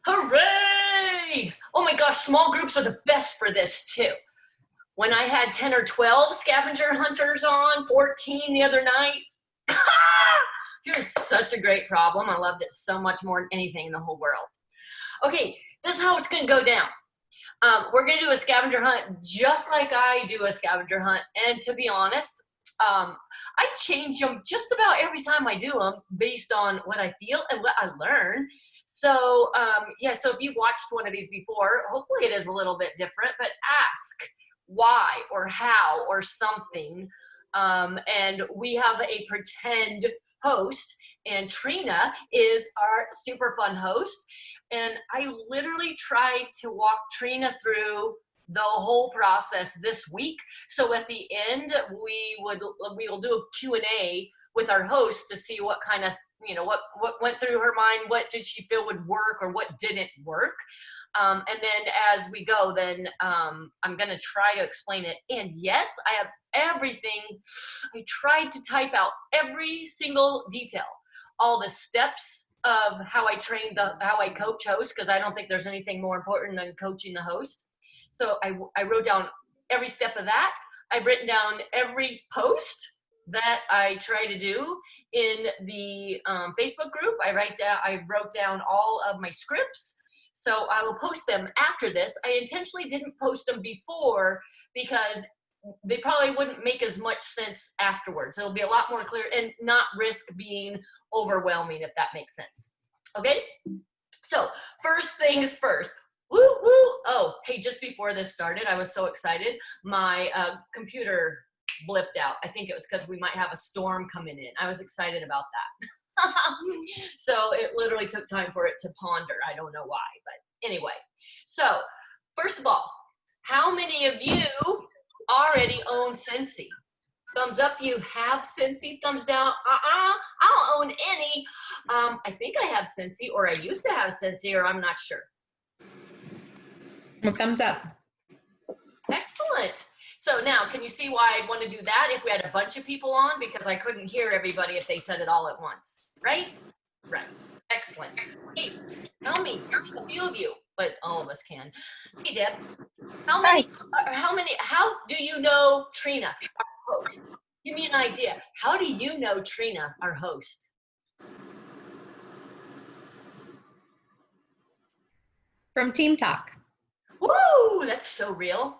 Hooray! Oh my gosh, small groups are the best for this too. When I had 10 or 12 scavenger hunters on, 14 the other night, here's such a great problem. I loved it so much more than anything in the whole world. Okay, this is how it's gonna go down. We're gonna do a scavenger hunt just like I do a scavenger hunt. And to be honest, I change them just about every time I do them based on what I feel and what I learn. So yeah, so if you've watched one of these before, hopefully it is a little bit different, but ask why or how or something. And we have a pretend host, and Trina is our super fun host. And I literally tried to walk Trina through the whole process this week. So at the end, we will do a Q&A with our host to see what kind of, what went through her mind, what did she feel would work or what didn't work. And then as we go, then I'm gonna try to explain it. And yes, I have everything. I tried to type out every single detail, all the steps of how I how I coach hosts, because I don't think there's anything more important than coaching the host. So I wrote down every step of that. I've written down every post that I try to do in the Facebook group. I wrote down all of my scripts. So I will post them after this. I intentionally didn't post them before because they probably wouldn't make as much sense afterwards. It'll be a lot more clear and not risk being overwhelming, if that makes sense. Okay? So first things first. Woo, woo. Oh, hey, just before this started, I was so excited. My computer blipped out. I think it was because we might have a storm coming in. I was excited about that. So it literally took time for it to ponder. I don't know why, but anyway. So first of all, how many of you already own Scentsy? Thumbs up, you have Scentsy. Thumbs down, I don't own any. I think I have Scentsy, or I used to have Scentsy, or I'm not sure. Well, thumbs up. Excellent. So now, can you see why I'd want to do that if we had a bunch of people on? Because I couldn't hear everybody if they said it all at once, right? Right. Excellent. Hey, tell me, a few of you, but all of us can. Hey, Deb, how do you know Trina, our host? Give me an idea. How do you know Trina, our host? From Team Talk. Woo, that's so real.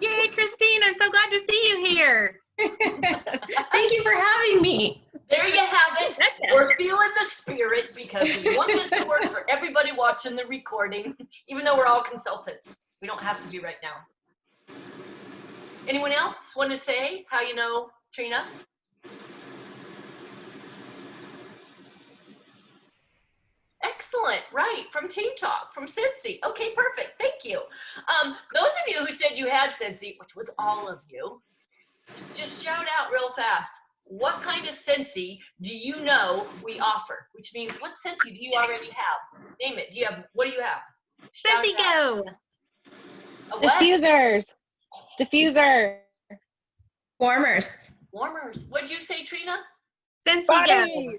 Yay, Christine, I'm so glad to see you here. Thank you for having me. There you have it. We're feeling the spirit because we want this to work for everybody watching the recording, even though we're all consultants. We don't have to be right now. Anyone else want to say how you know Trina? Excellent, right, from Team Talk, from Scentsy. Okay, perfect, thank you. Those of you who said you had Scentsy, which was all of you, just shout out real fast. What kind of Scentsy do you know we offer? Which means, what Scentsy do you already have? Name it. What do you have? Scentsy Go. Diffusers. Diffuser. Warmers. Warmers. What'd you say, Trina? Scentsy Go.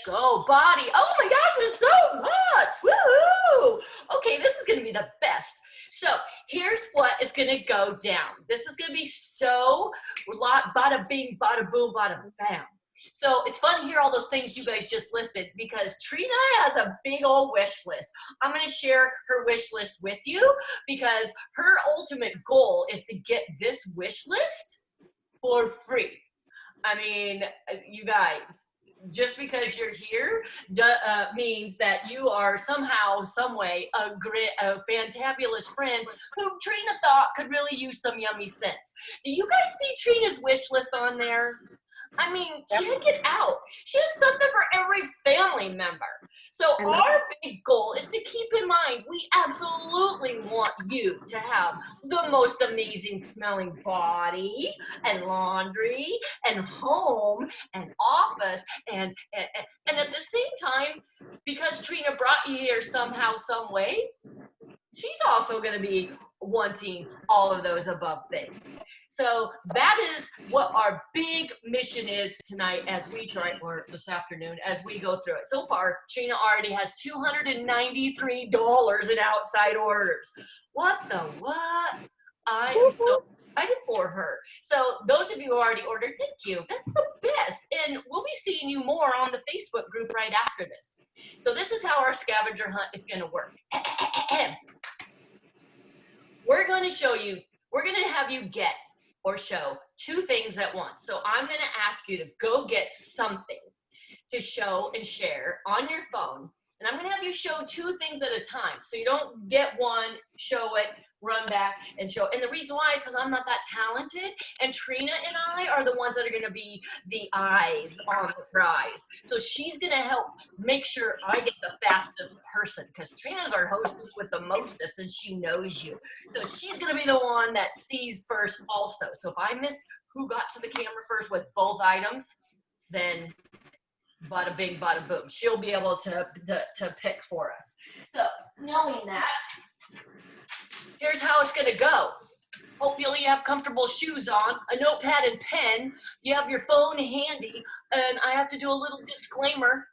Go body. Oh my gosh, there's so much. Woohoo! Okay, this is going to be the best. So here's what is going to go down. This is going to be so bada bing, bada boom, bada bam. So it's fun to hear all those things you guys just listed because Trina has a big old wish list. I'm going to share her wish list with you because her ultimate goal is to get this wish list for free. I mean, you guys, just because you're here means that you are somehow, some way, a fantabulous friend who Trina thought could really use some yummy scents. Do you guys see Trina's wish list on there? I mean, check it out. She has something for every family member. So our big goal is to keep in mind, we absolutely want you to have the most amazing smelling body and laundry and home and office and at the same time, because Trina brought you here somehow, some way, she's also going to be wanting all of those above things. So that is what our big mission is tonight as we try, or this afternoon, as we go through it. So far, Trina already has $293 in outside orders. What the what? I am so excited for her. So those of you who already ordered, thank you. That's the best. And we'll be seeing you more on the Facebook group right after this. So this is how our scavenger hunt is going to work. We're going to show you, we're going to have you get or show 2 things at once. So I'm going to ask you to go get something to show and share on your phone. And I'm going to have you show 2 things at a time. So you don't get one, show it, run back and show. And the reason why is because I'm not that talented. And Trina and I are the ones that are going to be the eyes on the prize. So she's going to help make sure I get the fastest person, because Trina's our hostess with the mostest and she knows you. So she's going to be the one that sees first also. So if I miss who got to the camera first with both items, then bada bing, bada boom. She'll be able to pick for us. So knowing that, here's how it's going to go. Hopefully you have comfortable shoes on, a notepad and pen. You have your phone handy. And I have to do a little disclaimer.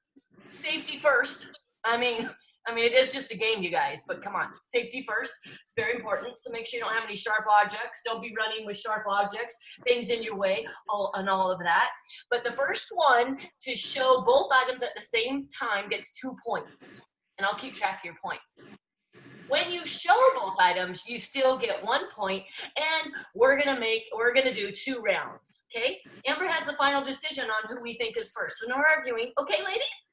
Safety first. I mean, it is just a game, you guys, but come on. Safety first. It's very important. So make sure you don't have any sharp objects. Don't be running with sharp objects, things in your way, and all of that. But the first one to show both items at the same time gets 2 points. And I'll keep track of your points. When you show both items, you still get 1 point, and we're gonna do 2 rounds, okay? Amber has the final decision on who we think is first. So no arguing, okay, ladies?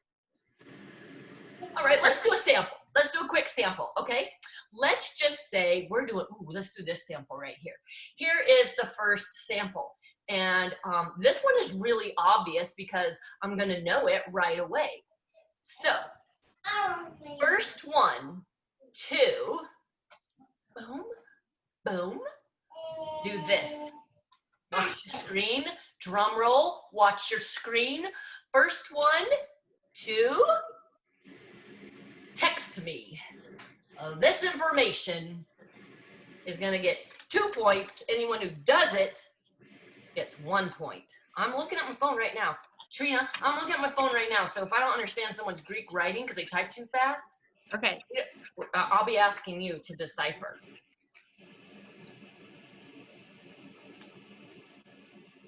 All right, let's do a sample. Let's do a quick sample, okay? Let's just say let's do this sample right here. Here is the first sample. And this one is really obvious because I'm gonna know it right away. So, first 1, 2, boom, boom, do this. Watch your screen, drum roll, watch your screen. First 1, 2, text me. This information is gonna get 2 points. Anyone who does it gets 1 point. I'm looking at my phone right now. Trina, I'm looking at my phone right now, so if I don't understand someone's Greek writing because they type too fast, Okay. I'll be asking you to decipher.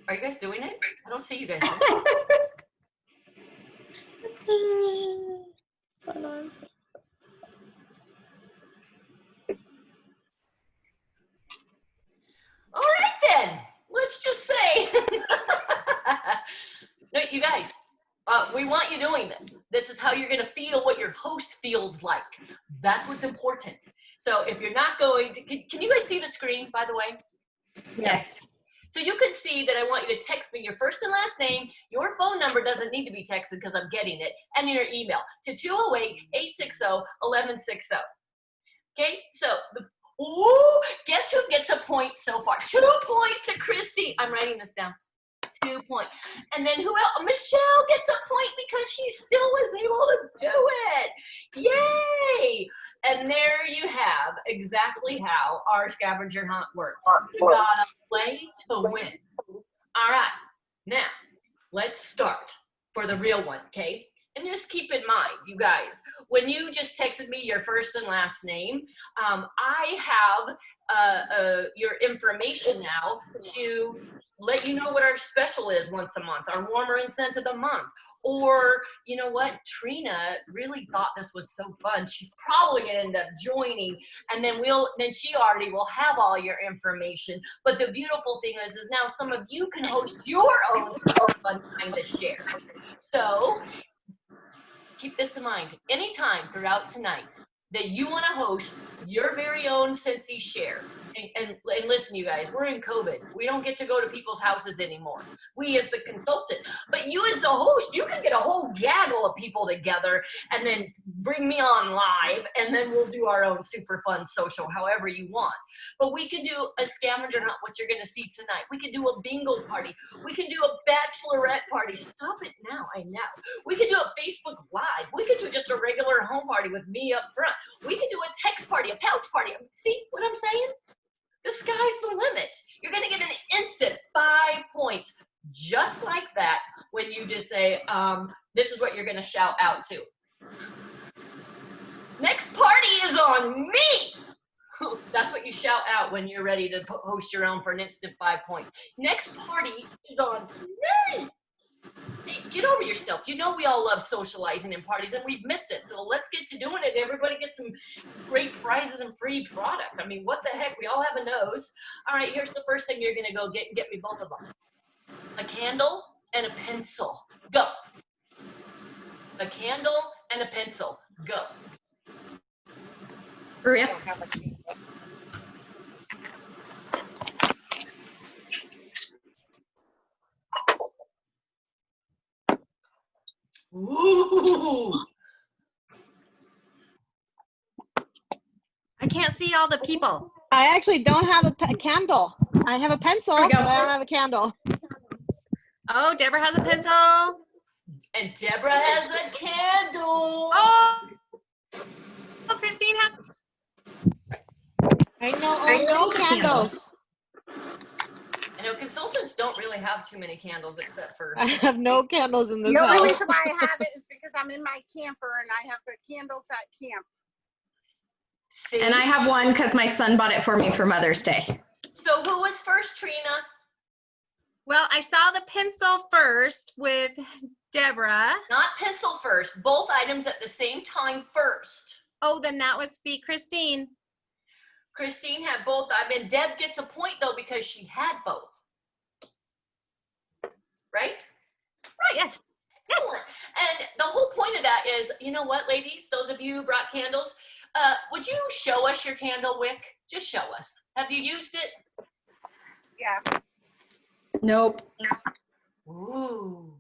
Are you guys doing it? I don't see you guys doing it. Hold on. All right then, let's just say. No, you guys, we want you doing this. This is how you're gonna feel what your host feels like. That's what's important. So if you're not going to, can you guys see the screen, by the way? Yes. So you can see that I want you to text me your first and last name. Your phone number doesn't need to be texted because I'm getting it, and your email to 208-860-1160. Okay, so guess who gets a point so far? 2 points to Christy. I'm writing this down. 2 points. And then who else? Michelle gets a point because she still was able to do it. Yay! And there you have exactly how our scavenger hunt works. You gotta play to win. All right, now let's start for the real one, okay? And just keep in mind, you guys, when you just texted me your first and last name, I have your information now to let you know what our special is once a month, our warmer and scent of the month. Or, you know what, Trina really thought this was so fun. She's probably gonna end up joining, and then she already will have all your information. But the beautiful thing is now some of you can host your own so fun kind of share. So keep this in mind. Anytime throughout tonight that you want to host your very own Scentsy share, and listen, you guys, we're in COVID. We don't get to go to people's houses anymore. We as the consultant, but you as the host, you can get a whole gaggle of people together and then bring me on live, and then we'll do our own super fun social, however you want. But we could do a scavenger hunt, what you're gonna see tonight. We could do a bingo party. We could do a bachelorette party. Stop it now, I know. We could do a Facebook Live. We could do just a regular home party with me up front. We could do a text party, a pouch party. See what I'm saying? The sky's the limit. You're gonna get an instant 5 points, just like that, when you just say, this is what you're gonna shout out to. Next party is on me. That's what you shout out when you're ready to host your own for an instant 5 points. Next party is on me. Hey, get over yourself. You know we all love socializing in parties, and we've missed it. So let's get to doing it. Everybody gets some great prizes and free product. I mean, what the heck? We all have a nose. All right, here's the first thing you're going to go get, and get me both of them. A candle and a pencil. Go. A candle and a pencil. Go. Hurry I up. don't have a candle. Ooh. I can't see all the people. I actually don't have a candle. I have a pencil, There we but go. I don't have a candle. Oh, Deborah has a pencil. And Deborah has a candle. Oh, Christine has. I know I know only the candle. candles. I know consultants don't really have too many candles except for. I have no candles in this The only house. reason why I have it is because I'm in my camper and I have the candles at camp. See? And I have one because my son bought it for me for Mother's Day. So who was first, Trina? Well, I saw the pencil first with Deborah. Not pencil first. Both items at the same time first. Oh, then that was be Christine. Christine had both. I mean, Deb gets a point though because she had both. Right? Right. Yes. Excellent. And the whole point of that is, you know what, ladies? Those of you who brought candles, would you show us your candle wick? Just show us. Have you used it? Yeah. Nope. Ooh.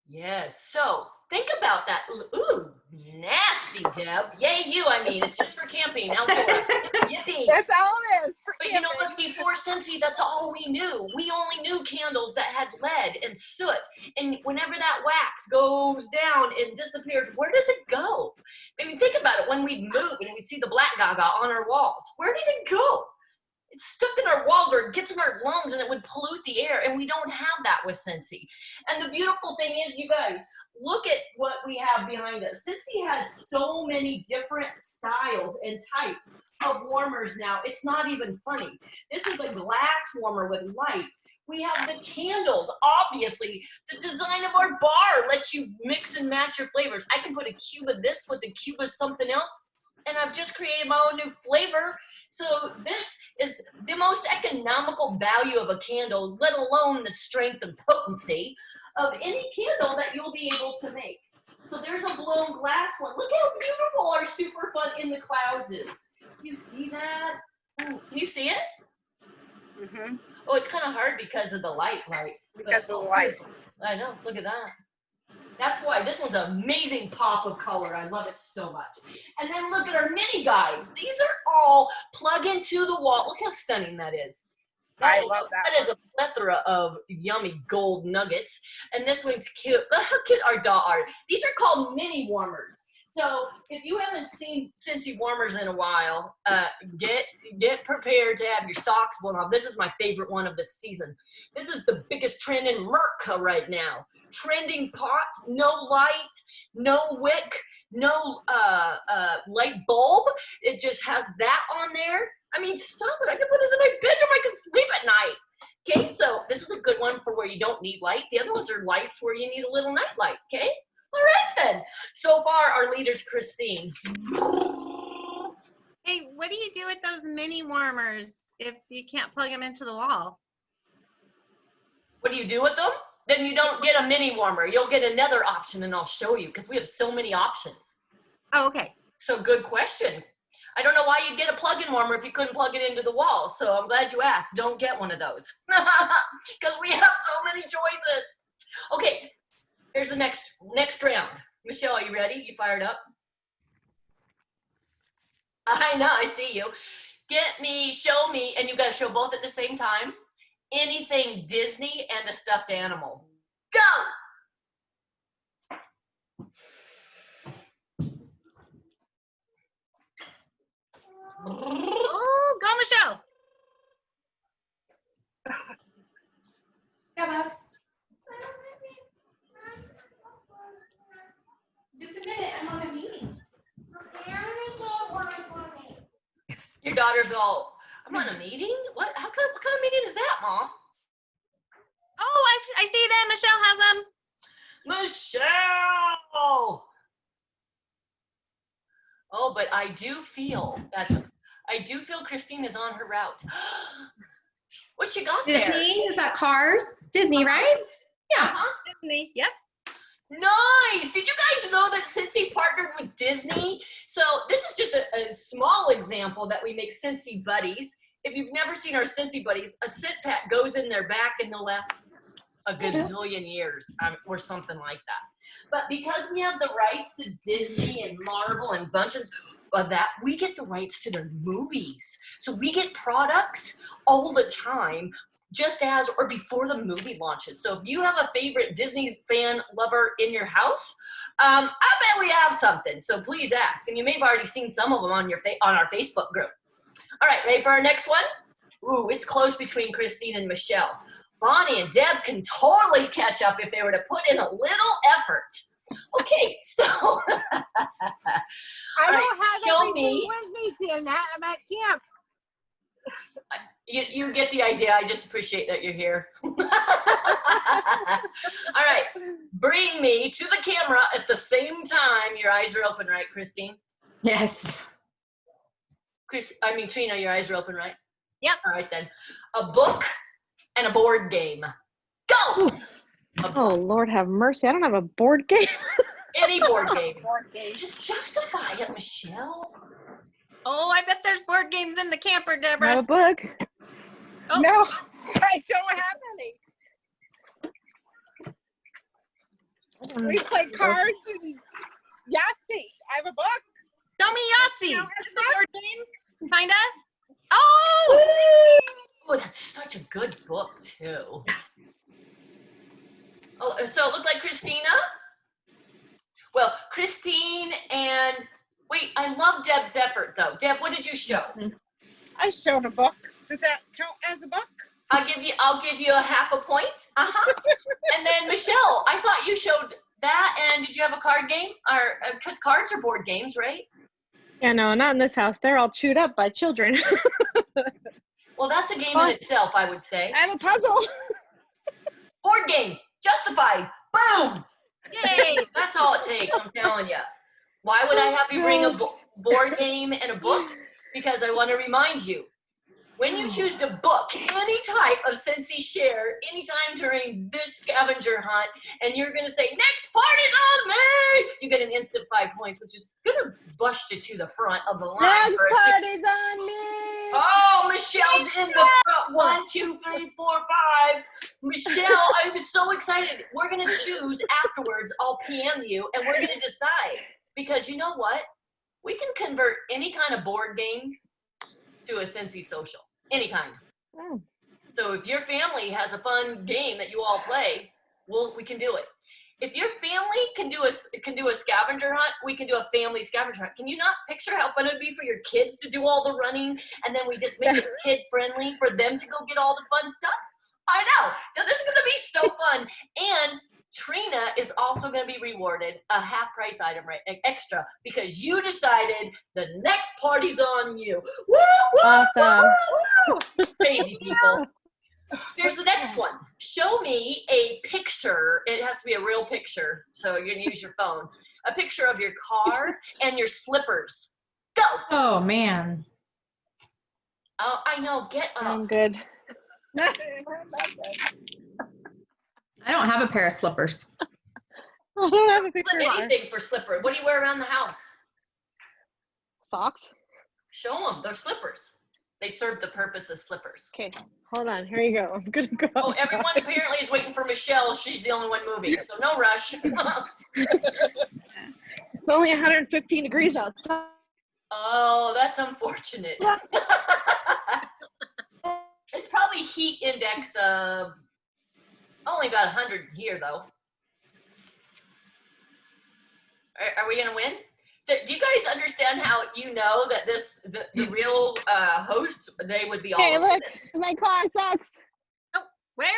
Yes. So think about that. Ooh, nasty, Deb. Yay, you. I mean, it's just for camping outdoors. Yippee. That's all it is for But you know camping. what? Before Scentsy, that's all we knew. We only knew candles that had lead and soot. And whenever that wax goes down and disappears, where does it go? I mean, think about it. When we move and we see the black gaga on our walls, where did it go? It's stuck in our walls or it gets in our lungs and it would pollute the air. And we don't have that with Scentsy. And the beautiful thing is, you guys, look at what we have behind us. Scentsy has so many different styles and types of warmers now. It's not even funny. This is a glass warmer with light. We have the candles. Obviously, the design of our bar lets you mix and match your flavors. I can put a cube of this with a cube of something else, and I've just created my own new flavor. So this is the most economical value of a candle, let alone the strength and potency of any candle that you'll be able to make. So there's a blown glass one. Look how beautiful our super fun in the clouds is. You see that? Ooh, can you see it? Mm-hmm. Oh, it's kind of hard because of the light, right? Because of the light. I know, look at that. That's why this one's an amazing pop of color. I love it so much. And then look at our mini guys. These are all plug into the wall. Look how stunning that is. I love that. That is a plethora of yummy gold nuggets. And this one's cute. Look how cute our doll are. These are called mini warmers. So if you haven't seen Scentsy warmers in a while, get prepared to have your socks blown off. This is my favorite one of the season. This is the biggest trend in Merca right now. Trending pots, no light, no wick, no light bulb. It just has that on there. I mean, stop it. I can put this in my bedroom. I can sleep at night. Okay, so this is a good one for where you don't need light. The other ones are lights where you need a little night light, okay? All right then. So far, our leader's Christine. Hey, what do you do with those mini warmers if you can't plug them into the wall? What do you do with them? Then you don't get a mini warmer. You'll get another option, and I'll show you because we have so many options. Oh, okay. So good question. I don't know why you'd get a plug-in warmer if you couldn't plug it into the wall. So I'm glad you asked. Don't get one of those because we have so many choices. Okay, here's the next round. Michelle, are you ready? You fired up? I know, I see you. Show me, and you've got to show both at the same time. Anything Disney and a stuffed animal. Go! Oh, go, Michelle. Yeah, bud. Just a minute, I'm on a meeting. Your daughter's all, I'm on a meeting? What kind of meeting is that, Mom? Oh, I see them. Michelle has them. Michelle! Oh, but I do feel Christine is on her route. What she got there? Disney, is that Cars? Disney, right? Yeah. Disney. Yep. Nice. Did you guys know that Cincy partnered with Disney? So this is just a small example that we make Cincy buddies. If you've never seen our Cincy buddies, a scent pack goes in their back and they'll last a gazillion years or something like that. But because we have the rights to Disney and Marvel and bunches of that, we get the rights to their movies. So we get products all the time, just as or before the movie launches. So if you have a favorite Disney fan lover in your house, I bet we have something. So please ask. And you may have already seen some of them on our Facebook group. All right, ready for our next one? Ooh, it's close between Christine and Michelle. Bonnie and Deb can totally catch up if they were to put in a little effort. Okay, so I don't have everything with me, Tina. I'm at camp. You get the idea. I just appreciate that you're here. All right, bring me to the camera at the same time. Your eyes are open, right, Christine? Yes. Trina, your eyes are open, right? Yep. All right then. A book and a board game. Go! Oh, Lord have mercy. I don't have a board game. Any board game. Just justify it, Michelle. Oh, I bet there's board games in the camper, I Deborah. have a book. Oh. No, I don't have any. We play cards and Yahtzee. I have a book. Show me Yahtzee. Is it a board game? Kinda. Oh! Oh, that's such a good book, too. Oh, so it looked like Christina? Well, Christine and, wait, I love Deb's effort, though. Deb, what did you show? I showed a book. Does that count as a book? I'll give you a half a point. And then Michelle, I thought you showed that, and did you have a card game? Or because cards are board games, right? Yeah, no, not in this house. They're all chewed up by children. Well, that's a game in itself, I would say. I have a puzzle. Board game, justified, boom! Yay! That's all it takes, I'm telling you. Why would I have you bring a board game and a book? Because I want to remind you, when you choose to book any type of Cincy share anytime during this scavenger hunt, and you're going to say, next party's on me, you get an instant 5 points, which is going to bust you to the front of the line. Next party's on me. Oh, Michelle's in the front. 1, 2, 3, 4, 5. Michelle, I was so excited. We're going to choose afterwards. I'll PM you, and we're going to decide. Because you know what? We can convert any kind of board game to a Cincy social. Any kind. Oh. So if your family has a fun game that you all play, we can do it. If your family can do a scavenger hunt, we can do a family scavenger hunt. Can you not picture how fun it would be for your kids to do all the running, and then we just make it kid friendly for them to go get all the fun stuff? I know. So this is going to be so fun. And Trina is also going to be rewarded a half price item, right? Extra, because you decided the next party's on you. Woo, woo, Awesome. woo, woo. Crazy people. Here's the next one. Show me a picture. It has to be a real picture, so you're going to use your phone. A picture of your car and your slippers. Go. Oh, man. Oh, I know. Get up. I'm good. I don't have a pair of slippers. I don't have a picture. Anything for slipper. What do you wear around the house? Socks. Show them. They're slippers. They serve the purpose of slippers. Okay, hold on. Here you go. I'm gonna go. Oh, everyone apparently is waiting for Michelle. She's the only one moving, so no rush. It's only 115 degrees outside. Oh, that's unfortunate. It's probably heat index of only about 100 here, though. Are we gonna win? So, do you guys understand how you know that the real hosts, they would be all Hey, over look, this? my car sucks. Where?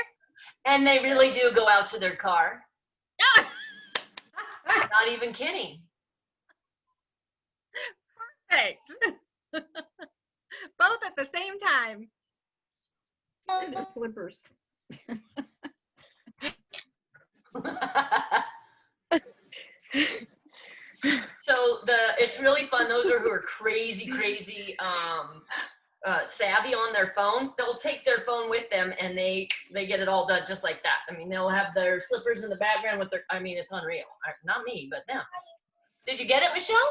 And they really do go out to their car. Ah, Not even kidding. perfect. Both at the same time. Slippers. So it's really fun. Those who are crazy savvy on their phone, they'll take their phone with them and they get it all done just like that. I mean, they'll have their slippers in the background with I mean, it's unreal. Not me, but them. Did you get it, Michelle?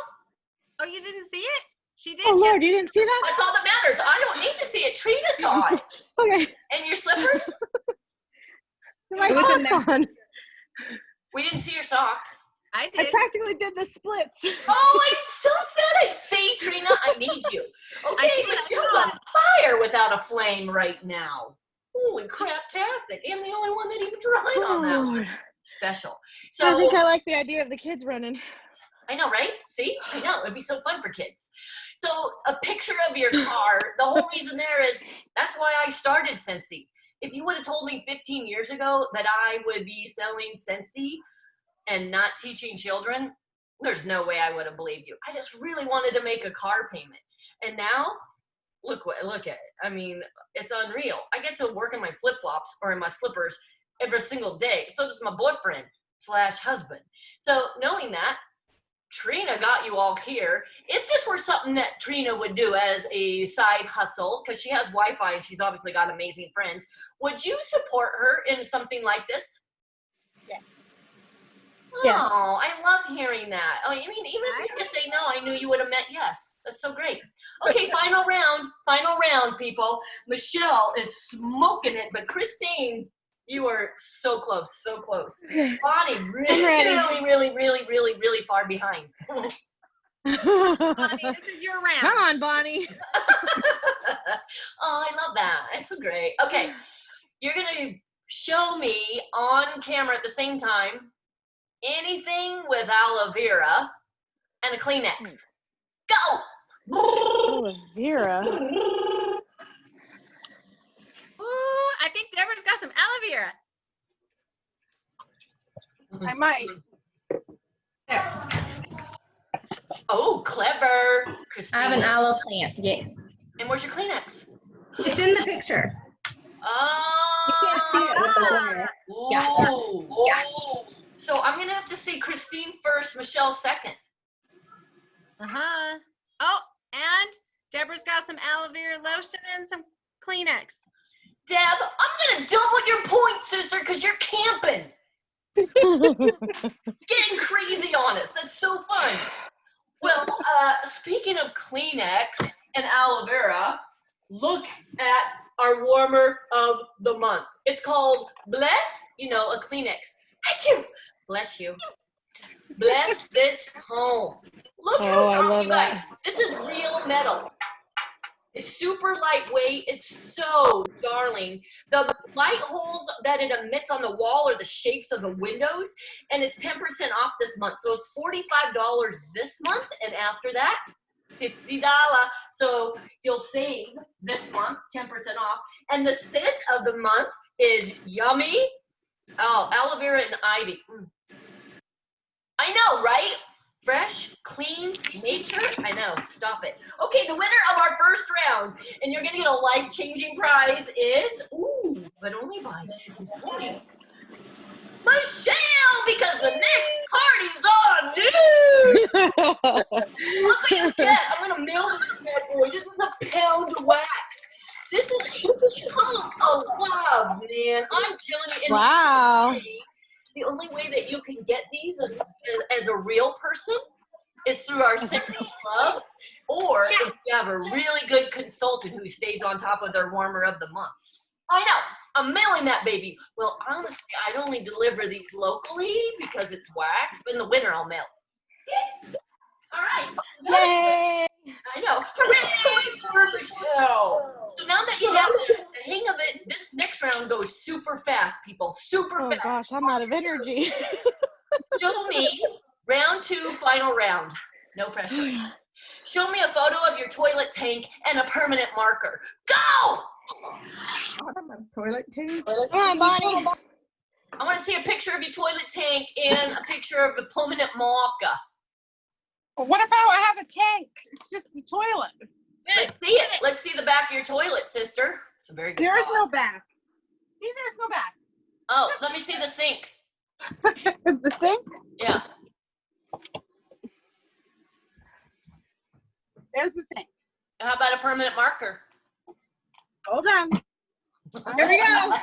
Oh, you didn't see it? She did. Oh, She- Lord, you didn't see that? That's all that matters. I don't need to see it. Trina saw it. Okay, And your slippers? my It was in socks on. We didn't see your socks. I I did. practically did the splits. Oh, I'm so sad. See, Trina, I need you. Okay, I did, I Michelle's saw on fire without a flame right now. Holy crap-tastic. And the only one that even tried on that one. Lord. Special. I So, think I like the idea of the kids running. I know, right? See? I know. It'd be so fun for kids. So, a picture of your car, the whole reason there is, that's why I started Scentsy. If you would have told me 15 years ago that I would be selling Scentsy and not teaching children, there's no way I would have believed you. I just really wanted to make a car payment. And now, look at it. I mean, it's unreal. I get to work in my flip-flops or in my slippers every single day. So does my boyfriend/husband. So knowing that, Trina got you all here. If this were something that Trina would do as a side hustle, because she has Wi-Fi and she's obviously got amazing friends, would you support her in something like this? Yes. Yes. Oh, I love hearing that. Oh, you mean even if you just say no, I knew you would have meant yes. That's so great. Okay, final round, people. Michelle is smoking it, but Christine, you are so close, so close. Bonnie, really far behind. Bonnie, this is your round. Come on, Bonnie. Oh, I love that. That's so great. Okay, you're gonna show me on camera at the same time anything with aloe vera and a Kleenex. Go! Aloe vera. Ooh, I think Deborah's got some aloe vera. I might. Oh, clever. I Christine. have an aloe plant. Yes. And where's your Kleenex? It's in the picture. Oh. You can't see it with the glare. Ooh. Yeah. Oh. So I'm going to have to see Christine first, Michelle second. Uh-huh. Oh, and Deborah's got some aloe vera lotion and some Kleenex. Deb, I'm going to double your points, sister, because you're camping. Getting crazy on us. That's so fun. Well, speaking of Kleenex and aloe vera, look at our warmer of the month. It's called Bless, a Kleenex. Achoo! Bless you. Bless this home. Look Oh, how I dark, love you guys. that. This is real metal. It's super lightweight. It's so darling. The light holes that it emits on the wall are the shapes of the windows, and it's 10% off this month. So it's $45 this month, and after that, $50. So you'll save this month 10% off. And the scent of the month is yummy. Oh, aloe vera and ivy. I know, right? Fresh, clean, nature. I know. Stop it. Okay, the winner of our first round, and you're gonna get a life-changing prize is, but only by 2 points. Michelle, because the next party's on you. Look what you get. I'm gonna mail this bad boy. This is a pound of wax. This is a chunk of love, man. I'm killing it. And Wow. the only way that you can get these as a real person is through our Scentsy Club. or if you have a really good consultant who stays on top of their warmer of the month. I know, I'm mailing that baby. Well, honestly, I'd only deliver these locally because it's wax, but in the winter I'll mail it. All right. Yay! I know. Hooray for Michelle. So now that you have the hang of it, this next round goes super fast, people. Super Oh fast. gosh, I'm out of energy. Show me round 2, final round. No pressure. Show me a photo of your toilet tank and a permanent marker. Go! Toilet tank. Come on, Bonnie. I want to see a picture of your toilet tank and a picture of the permanent marker. Well, what if I have a tank? It's just the toilet. Let's see it. Let's see the back of your toilet, sister. It's a very good There is thought. no back. See, there's no back. Oh, let me see the sink. The sink? Yeah. There's the sink. How about a permanent marker? Hold on. Here we go.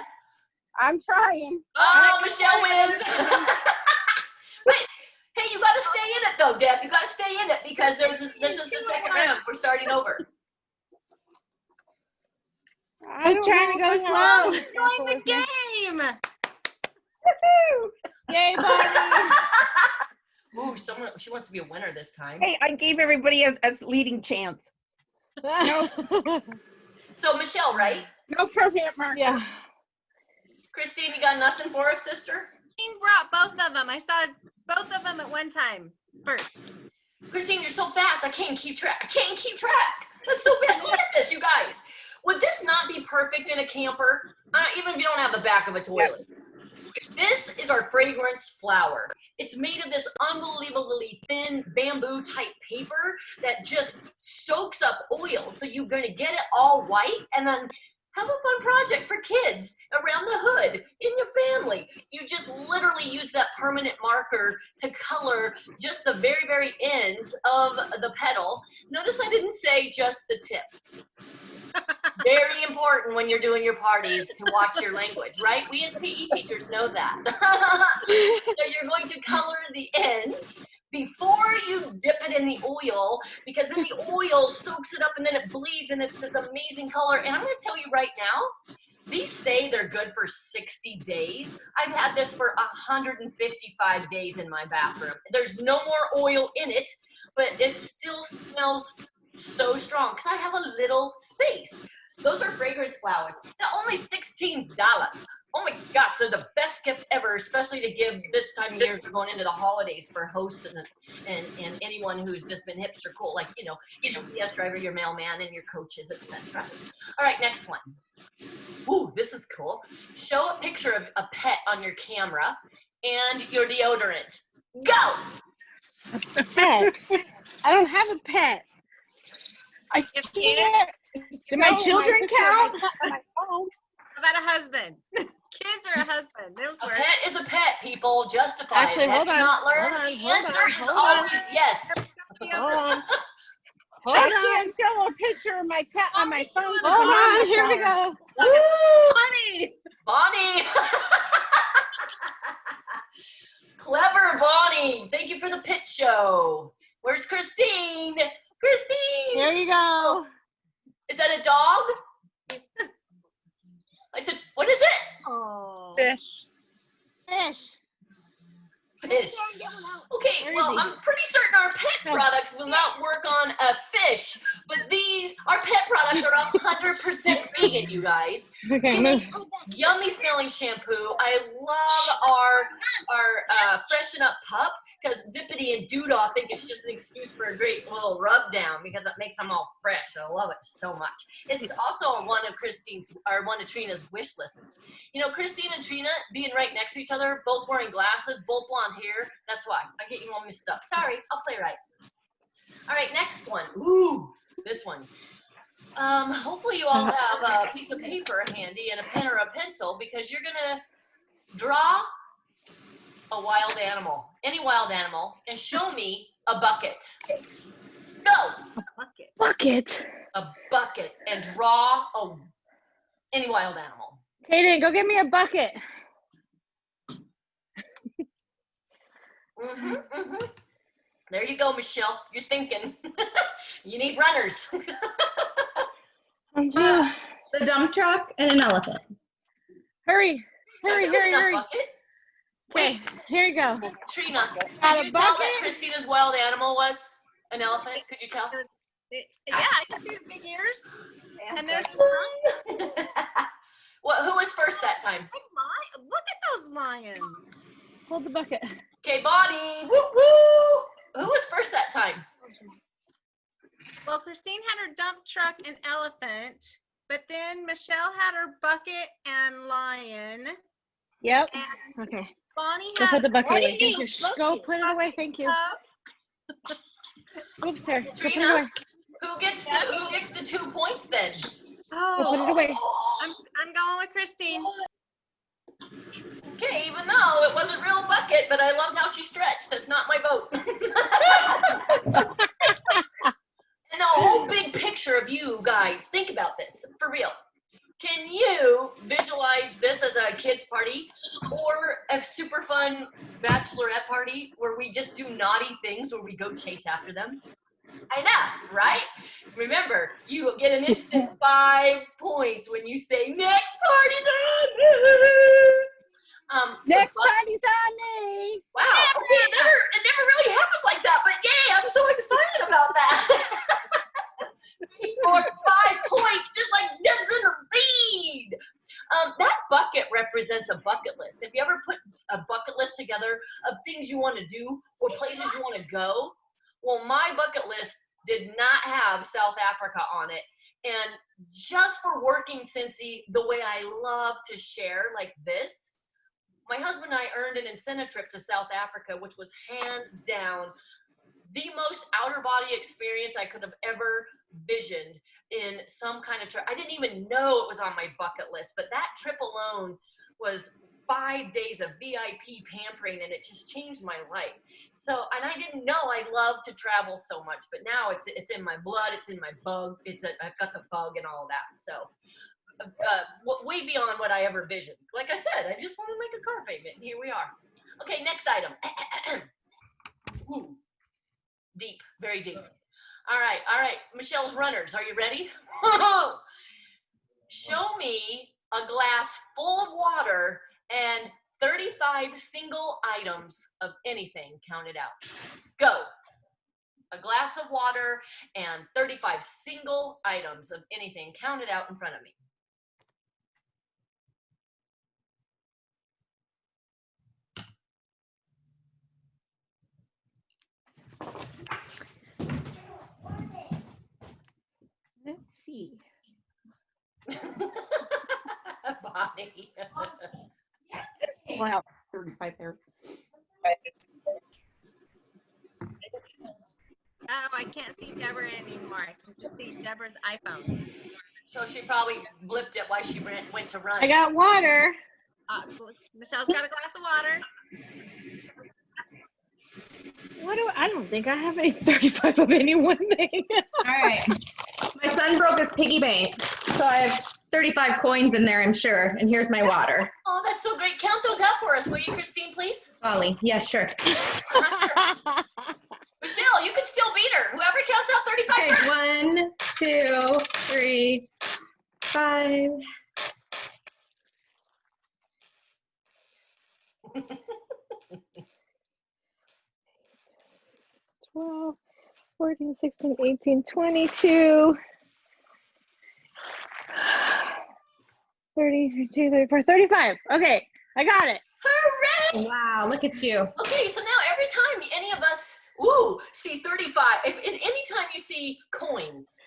I'm trying. Oh, Michelle wins. Wait, hey, you got to stay in it though, Deb. You got to stay in it because this is the second round. We're starting over. I was trying to go slow. Join the game. Yay, Bonnie. Ooh, she wants to be a winner this time. Hey, I gave everybody a leading chance. So Michelle, right? No permanent marker. Yeah. Christine, you got nothing for us, sister? Christine brought both of them. I saw both of them at one time first. Christine, you're so fast. I can't keep track. That's so bad. Look at this, you guys. Would this not be perfect in a camper? Even if you don't have the back of a toilet. This is our fragrance flower. It's made of this unbelievably thin bamboo type paper that just soaks up oil. So you're going to get it all white and then have a fun project for kids around the hood in your family. You just literally use that permanent marker to color just the very, very ends of the petal. Notice I didn't say just the tip. Very important when you're doing your parties to watch your language, right? We as PE teachers know that. So you're going to color the ends before you dip it in the oil, because then the oil soaks it up and then it bleeds and it's this amazing color. And I'm going to tell you right now, these say they're good for 60 days. I've had this for 155 days in my bathroom. There's no more oil in it, but it still smells so strong because I have a little space. Those are fragrance flowers. They're only $16. Oh my gosh, they're the best gift ever, especially to give this time of year going into the holidays for hosts and anyone who's just been hipster cool, like you know, yes, driver, your mailman, and your coaches, etc. All right, next one. Ooh, this is cool. Show a picture of a pet on your camera and your deodorant. Go. Pet. I don't have a pet. I can't. Do my children count? How about a husband? Kids or a husband? Those A work. pet is a pet, people. Justify Actually, it. Have hold you on, not learned? hold on, The hold answer on, is hold always yes. Hold on. Hold I on. can't show a picture of my pet on my phone. Hold on. Here we go. Woo! Funny. Bonnie. Clever Bonnie. Thank you for the pitch show. Where's Christine? Christine. There you go. Is that a dog? I said, what is it? Oh. Fish. Fish. Fish. Okay, Where is well, he? I'm pretty certain our pet products will not work on a fish, but our pet products are 100% vegan, you guys. Okay, move. Yummy smelling shampoo. I love our Freshen Up Pup, because Zippity and Doodah think it's just an excuse for a great little rub down because it makes them all fresh. I love it so much. It's also one of Trina's wish lists. You know, Christine and Trina being right next to each other, both wearing glasses, both blonde hair. That's why I get you all mixed up. Sorry, I'll play right. All right, next one. Ooh, this one. Hopefully you all have a piece of paper handy and a pen or a pencil, because you're gonna draw a wild animal, any wild animal, and show me a bucket. Go! Bucket. A bucket, and draw any wild animal. Kaden, go get me a bucket. There you go, Michelle. You're thinking. You need runners. The dump truck and an elephant. Hurry, That's hurry, a good hurry, enough hurry. bucket. Okay, Wait, here you go. Trina, Got could a you tell that bucket? Christina's wild animal was an elephant? Could you tell? Yeah, I can see the big ears. And there's a lion. Well, who was first that time? Look at those lions. Hold the bucket. Okay, Bonnie. Woo woo. Who was first that time? Well, Christine had her dump truck and elephant, but then Michelle had her bucket and lion. Yep. And Okay. Bonnie Go had put the bucket what away. do you Thank you. look Go at? put it away. Thank you. Oops, sorry. Go put it Trina, away. who gets the 2 points then? Go put it away. I'm going with Christine. Okay, even though it wasn't real bucket, but I loved how she stretched. That's not my vote. And the whole big picture of you guys, think about this, for real. Can you visualize this as a kid's party or a super fun bachelorette party where we just do naughty things where we go chase after them? I know, right? Remember, you get an instant 5 points when you say, next party's on. Next party's on me. Wow, okay, it never really happens like that, but yay, I'm so excited about that. 3, 4, 5 points, just like Deb's in the lead. That bucket represents a bucket list. Have you ever put a bucket list together of things you want to do or places you want to go? Well, my bucket list did not have South Africa on it. And just for working Cincy the way I love to share like this, my husband and I earned an incentive trip to South Africa, which was hands down the most outer body experience I could have ever visioned in some kind of trip. I didn't even know it was on my bucket list, but that trip alone was 5 days of VIP pampering, and it just changed my life. So, and I didn't know I love to travel so much, but now it's in my blood, it's in my bug, I've got the bug and all that. So, way beyond what I ever visioned. Like I said, I just want to make a car payment, and here we are. Okay, next item. Ooh, deep, very deep. All right, Michelle's runners, are you ready? Show me a glass full of water and 35 single items of anything counted out. Go. A glass of water and 35 single items of anything counted out in front of me. Let's see. Bonnie. Wow, 35 there. Oh, I can't see Deborah anymore. I can just see Deborah's iPhone. So she probably blipped it while she went to run. I got water. Michelle's got a glass of water. I don't think I have any 35 of any one thing. All right. My son broke his piggy bank, so I have 35 coins in there, I'm sure. And here's my water. Oh, that's so great. Count those out for us, will you, Christine, please? Golly, yeah, sure. Michelle, you can still beat her. Whoever counts out 35 Okay, first. 1, 2, 3, 5. 12, 14, 16, 18, 22, 30, 32, 34, 35. Okay, I got it. Hooray! Wow, look at you. Okay, so now every time any of us, see 35, anytime you see coins,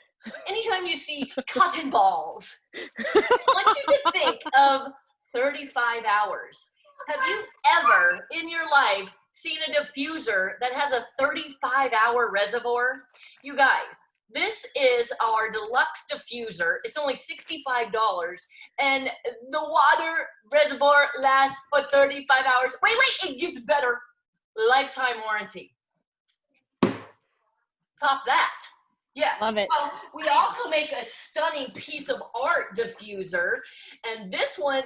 anytime you see cotton balls, I want you to think of 35 hours. Have you ever in your life seen a diffuser that has a 35-hour reservoir? You guys, this is our deluxe diffuser. It's only $65, and the water reservoir lasts for 35 hours. Wait, it gets better. Lifetime warranty. Top that. Yeah. Love it. Well, we also make a stunning piece of art diffuser, and this one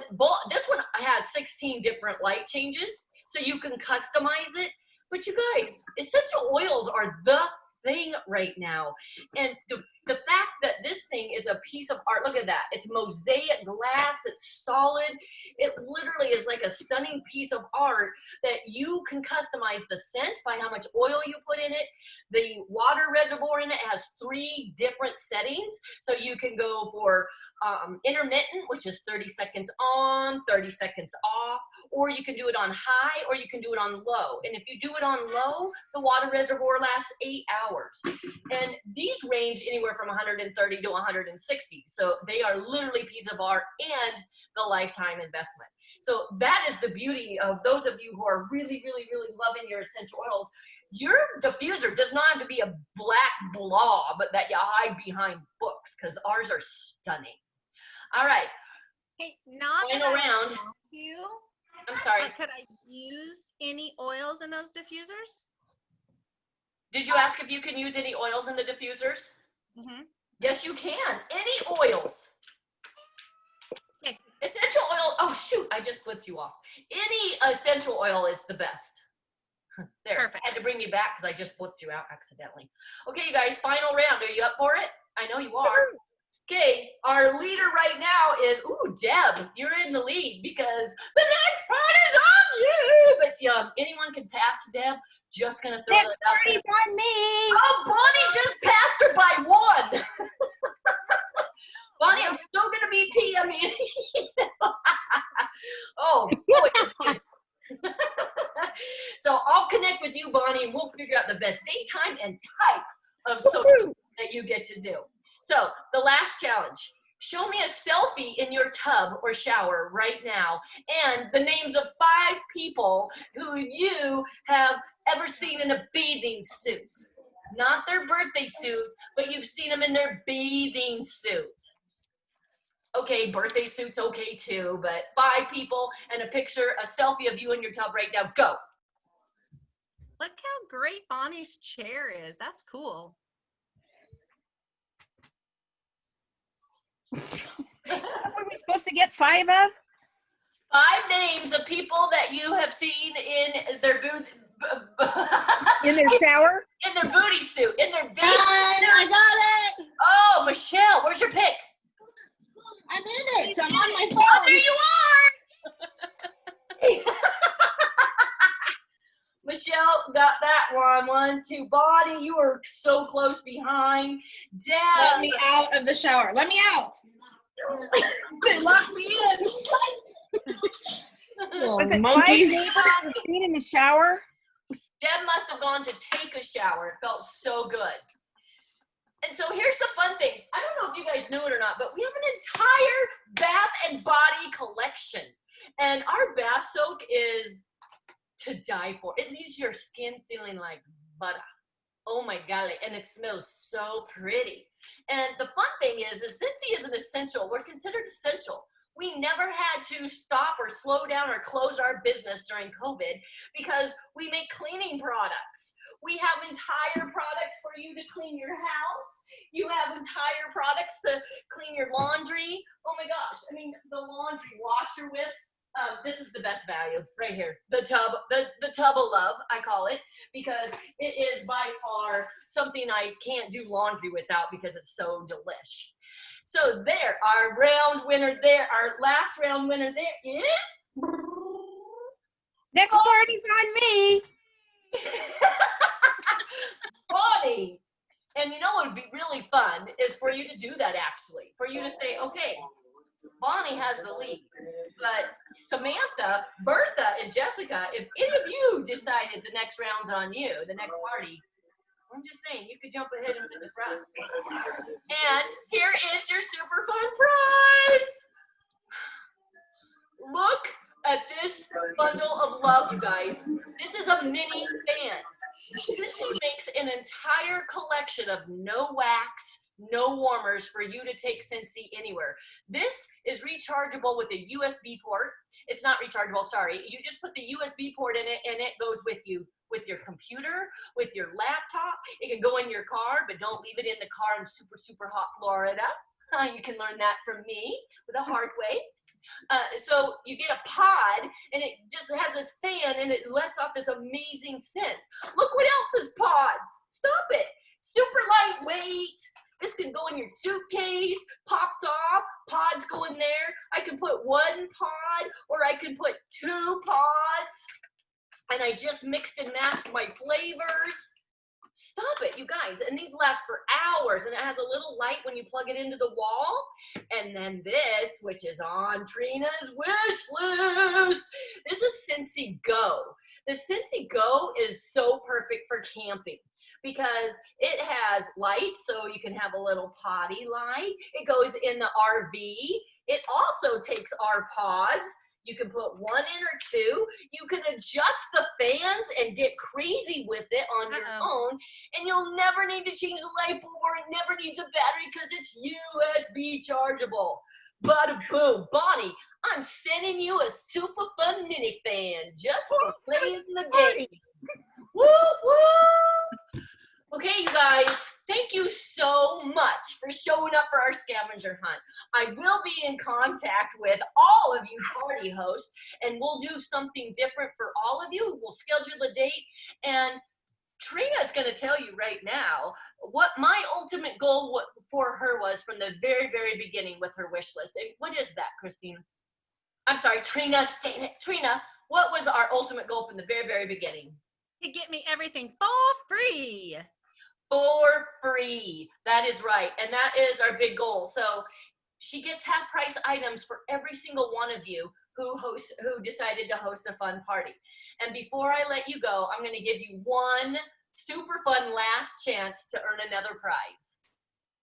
has 16 different light changes, so you can customize it. But you guys, essential oils are the thing right now. And the fact that this thing is a piece of art, look at that. It's mosaic glass, it's solid. It literally is like a stunning piece of art that you can customize the scent by how much oil you put in it. The water reservoir in it has 3 different settings. So you can go for intermittent, which is 30 seconds on, 30 seconds off, or you can do it on high, or you can do it on low. And if you do it on low, the water reservoir lasts 8 hours. And these range anywhere from 130 to 160. So they are literally a piece of art and the lifetime investment. So that is the beauty of those of you who are really, really, really loving your essential oils. Your diffuser does not have to be a black blob that you hide behind books, because ours are stunning. All right. Hey, not that Final I round. want to, I'm sorry. but could I use any oils in those diffusers? Did you ask if you can use any oils in the diffusers? Mm-hmm. Yes, you can. Any oils. Okay. Essential oil. Oh, shoot. I just flipped you off. Any essential oil is the best. There. Perfect. I had to bring you back because I just flipped you out accidentally. Okay, you guys, final round. Are you up for it? I know you are. Okay, our leader right now is, ooh, Deb, you're in the lead because the next part is on you. But anyone can pass, Deb. Just gonna throw Next it out there. party's on me. Oh, Bonnie just passed her by 1. Bonnie, I'm still gonna be PMing. Oh, boy. So I'll connect with you, Bonnie, and we'll figure out the best date, time, and type of social that you get to do. So the last challenge, show me a selfie in your tub or shower right now and the names of 5 people who you have ever seen in a bathing suit. Not their birthday suit, but you've seen them in their bathing suit. Okay, birthday suit's okay too, but 5 people and a picture, a selfie of you in your tub right now. Go. Look how great Bonnie's chair is. That's cool. What were we supposed to get 5 of? 5 names of people that you have seen in their In their shower? in their booty suit, in their bathing I suit. got it. Oh, Michelle, where's your pic? I'm in it. I'm on my Oh, phone. there you are. Michelle got that one. 1, 2. Bonnie, you are so close behind. Deb. Let me out of the shower. Let me out. They locked me in. Was it 5 monkeys. neighbors being in the shower? Deb must have gone to take a shower. It felt so good. And so here's the fun thing. I don't know if you guys knew it or not, but we have an entire bath and body collection. And our bath soak is to die for. It leaves your skin feeling like butter. Oh my golly, and it smells so pretty. And the fun thing is Scentsy is an essential. We're considered essential. We never had to stop or slow down or close our business during COVID because we make cleaning products. We have entire products for you to clean your house. You have entire products to clean your laundry. Oh my gosh, I mean, the laundry washer whips. This is the best value right here. The tub of love, I call it, because it is by far something I can't do laundry without because it's so delish. So there, our round winner there, our last round winner there is... Next party's on me. Bonnie. And you know what would be really fun is for you to do that actually. For you to say, okay, Bonnie has the lead, but Samantha, Bertha, and Jessica, if any of you decided the next round's on you, the next party, I'm just saying, you could jump ahead and win the prize. And here is your super fun prize. Look at this bundle of love, you guys. This is a mini fan. Scentsy makes an entire collection of no wax, no warmers for you to take Scentsy anywhere. This is rechargeable with a USB port. It's not rechargeable, sorry. You just put the USB port in it and it goes with you, with your computer, with your laptop. It can go in your car, but don't leave it in the car in super, super hot Florida. You can learn that from me with a hard way. So you get a pod and it just has this fan and it lets off this amazing scent. Look what else is pods. Stop it. super lightweight. This can go in your suitcase, pops off, pods go in there. I can put 1 pod or I can put 2 pods. And I just mixed and matched my flavors. Stop it, you guys. And these last for hours. And it has a little light when you plug it into the wall. And then this, which is on Trina's wish list. This is Scentsy Go. The Scentsy Go is so perfect for camping because it has light, so you can have a little potty light. It goes in the RV. It also takes our pods. You can put 1 in or 2. You can adjust the fans and get crazy with it on your own. And you'll never need to change the light bulb or it never needs a battery because it's USB chargeable. Bada boom. Bonnie, I'm sending you a super fun mini fan just for playing the game. Woo, woo. Okay, you guys, thank you so much for showing up for our scavenger hunt. I will be in contact with all of you party hosts, and we'll do something different for all of you. We'll schedule a date, and Trina's going to tell you right now what my ultimate goal for her was from the very, very beginning with her wish list. What is that, Christina? I'm sorry, Trina. Dang it, Trina. What was our ultimate goal from the very, very beginning? To get me everything for free. For free. That is right. And that is our big goal. So she gets half price items for every single one of you who decided to host a fun party. And before I let you go, I'm going to give you one super fun last chance to earn another prize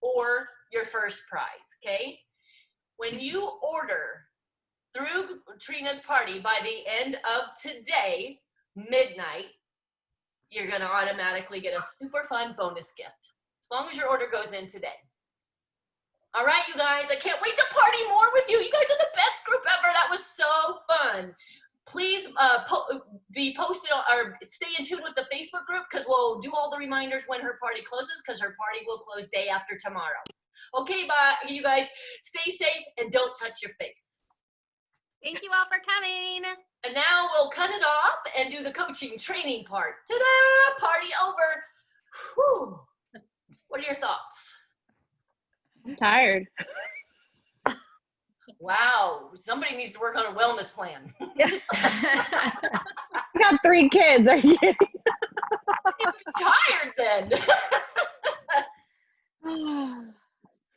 or your first prize. Okay. When you order through Trina's party by the end of today, midnight, you're going to automatically get a super fun bonus gift, as long as your order goes in today. All right, you guys, I can't wait to party more with you. You guys are the best group ever. That was so fun. Please be posted or stay in tune with the Facebook group because we'll do all the reminders when her party closes because her party will close day after tomorrow. Okay, bye. You guys stay safe and don't touch your face. Thank you all for coming. And now we'll cut it off and do the coaching training part. Ta-da! Party over. Whew. What are your thoughts? I'm tired. Wow, somebody needs to work on a wellness plan. I got 3 kids. Are you kidding? Tired then.